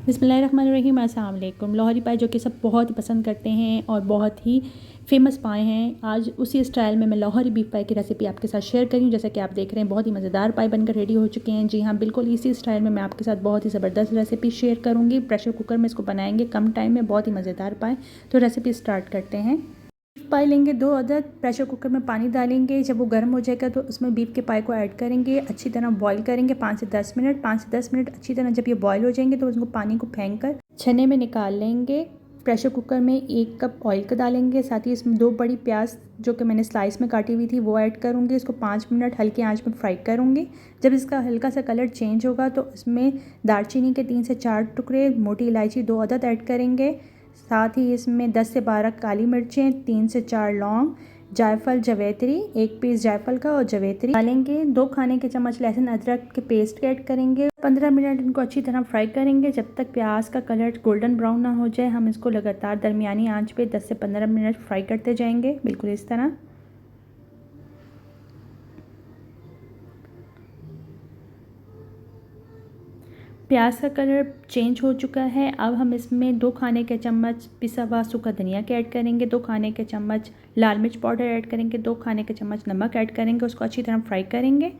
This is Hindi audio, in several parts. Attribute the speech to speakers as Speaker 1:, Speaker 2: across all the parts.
Speaker 1: बिस्मिल्लाहिर्रहमानिर्रहीम। अस्सलाम वालेकुम। लाहौरी पाए जो कि सब बहुत ही पसंद करते हैं और बहुत ही फ़ेमस पाए हैं, आज उसी स्टाइल में मैं लाहौरी बीफ पाए की रेसिपी आपके साथ शेयर करी हूँ। जैसा कि आप देख रहे हैं बहुत ही मज़ेदार पाए बनकर रेडी हो चुके हैं। जी हाँ, बिल्कुल इसी स्टाइल में मैं आपके साथ बहुत ही ज़बरदस्त रेसिपी शेयर करूँगी। प्रेशर कुकर में इसको बनाएंगे कम टाइम में, बहुत ही मज़ेदार पाए। तो रेसिपी स्टार्ट करते हैं। पाए लेंगे 2 अदद, प्रेशर कुकर में पानी डालेंगे। जब वो गर्म हो जाएगा तो उसमें बीफ के पाए को ऐड करेंगे, अच्छी तरह बॉईल करेंगे 5 से 10 मिनट। 5 से 10 मिनट अच्छी तरह जब ये बॉईल हो जाएंगे तो उसको पानी को फेंक कर छन्ने में निकाल लेंगे। प्रेशर कुकर में 1 कप ऑयल का डालेंगे, साथ ही इसमें 2 बड़ी प्याज जो कि मैंने स्लाइस में काटी हुई थी वो ऐड करूँगी। इसको 5 मिनट हल्की आंच में फ्राई करूँगी। जब इसका हल्का सा कलर चेंज होगा तो इसमें दालचीनी के 3 से 4 टुकड़े, मोटी इलायची 2 अदद ऐड करेंगे। साथ ही इसमें 10 से 12 काली मिर्चें, 3 से 4 लौंग, जायफल, जवैत्री, 1 पीस जायफल का और जवैत्री डालेंगे। 2 खाने के चम्मच लहसुन अदरक के पेस्ट ऐड करेंगे। 15 मिनट इनको अच्छी तरह फ्राई करेंगे जब तक प्याज का कलर गोल्डन ब्राउन ना हो जाए। हम इसको लगातार दरमियानी आंच पे 10 से 15 मिनट फ्राई करते जाएंगे, बिल्कुल इस तरह। प्याज का कलर चेंज हो चुका है। अब हम इसमें 2 खाने के चम्मच पिसा हुआ सूखा धनिया के ऐड करेंगे, 2 खाने के चम्मच लाल मिर्च पाउडर ऐड करेंगे, 2 खाने के चम्मच नमक ऐड करेंगे। उसको अच्छी तरह फ्राई करेंगे।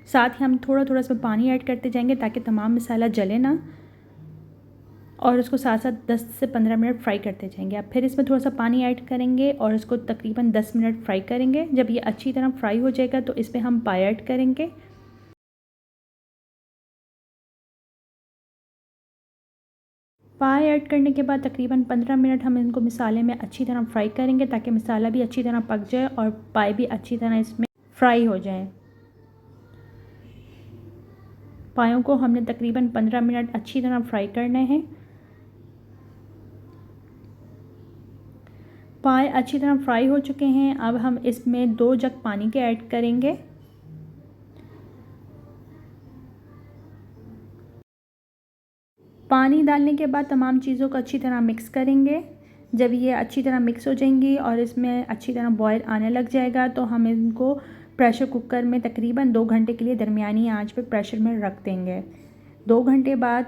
Speaker 1: साथ ही हम थोड़ा थोड़ा इसमें पानी ऐड करते जाएंगे ताकि तमाम मसाला जले ना, और उसको साथ साथ 10 से 15 मिनट फ्राई करते जाएंगे। अब फिर इसमें थोड़ा सा पानी ऐड करेंगे और इसको तकरीबन 10 मिनट फ्राई करेंगे। जब ये अच्छी तरह फ्राई हो जाएगा तो इसमें हम पाए ऐड करेंगे। पाए ऐड करने के बाद तकरीबन 15 मिनट हम इनको मसाले में अच्छी तरह फ्राई करेंगे ताकि मसाला भी अच्छी तरह पक जाए और पाए भी अच्छी तरह इसमें फ्राई हो जाए। पायों को हमने तकरीबन 15 मिनट अच्छी तरह फ्राई करने हैं। पाए अच्छी तरह फ्राई हो चुके हैं। अब हम इसमें 2 जग पानी के ऐड करेंगे। पानी डालने के बाद तमाम चीज़ों को अच्छी तरह मिक्स करेंगे। जब ये अच्छी तरह मिक्स हो जाएंगी और इसमें अच्छी तरह बॉयल आने लग जाएगा तो हम इनको प्रेशर कुकर में तकरीबन 2 घंटे के लिए दरमियानी आंच पे प्रेशर में रख देंगे। 2 घंटे बाद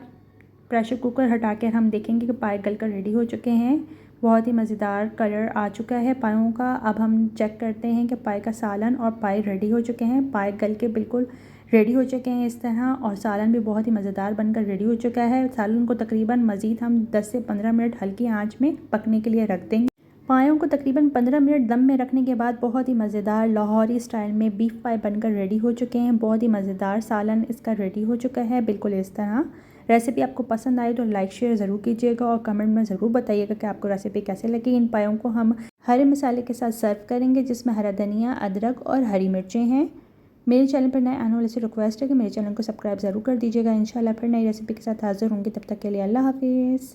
Speaker 1: प्रेशर कुकर हटा कर हम देखेंगे कि पाए गल कर रेडी हो चुके हैं। बहुत ही मज़ेदार कलर आ चुका है पायों का। अब हम चेक करते हैं कि पाए का सालन और पाए रेडी हो चुके हैं। पाए गल के बिल्कुल रेडी हो चुके हैं इस तरह, और सालन भी बहुत ही मज़ेदार बनकर रेडी हो चुका है। सालन को तकरीबन मज़ीद हम 10 से 15 मिनट हल्की आंच में पकने के लिए रख देंगे। पायों को तकरीबन 15 मिनट दम में रखने के बाद बहुत ही मज़ेदार लाहौरी स्टाइल में बीफ पाए बनकर रेडी हो चुके हैं। बहुत ही मज़ेदार सालन इसका रेडी हो चुका है, बिल्कुल इस तरह। रेसिपी आपको पसंद आई तो लाइक शेयर ज़रूर कीजिएगा और कमेंट में ज़रूर बताइएगा कि आपको रेसिपी कैसे लगी। इन पायों को हम हरे मसाले के साथ सर्व करेंगे जिसमें हरा धनिया, अदरक और हरी मिर्चें हैं। मेरे चैनल पर नए आने वाले से रिक्वेस्ट है कि मेरे चैनल को सब्सक्राइब ज़रूर कर दीजिएगा। इंशाल्लाह फिर नई रेसिपी के साथ हाज़िर होंगी, तब तक के लिए अल्लाह हाफिज़।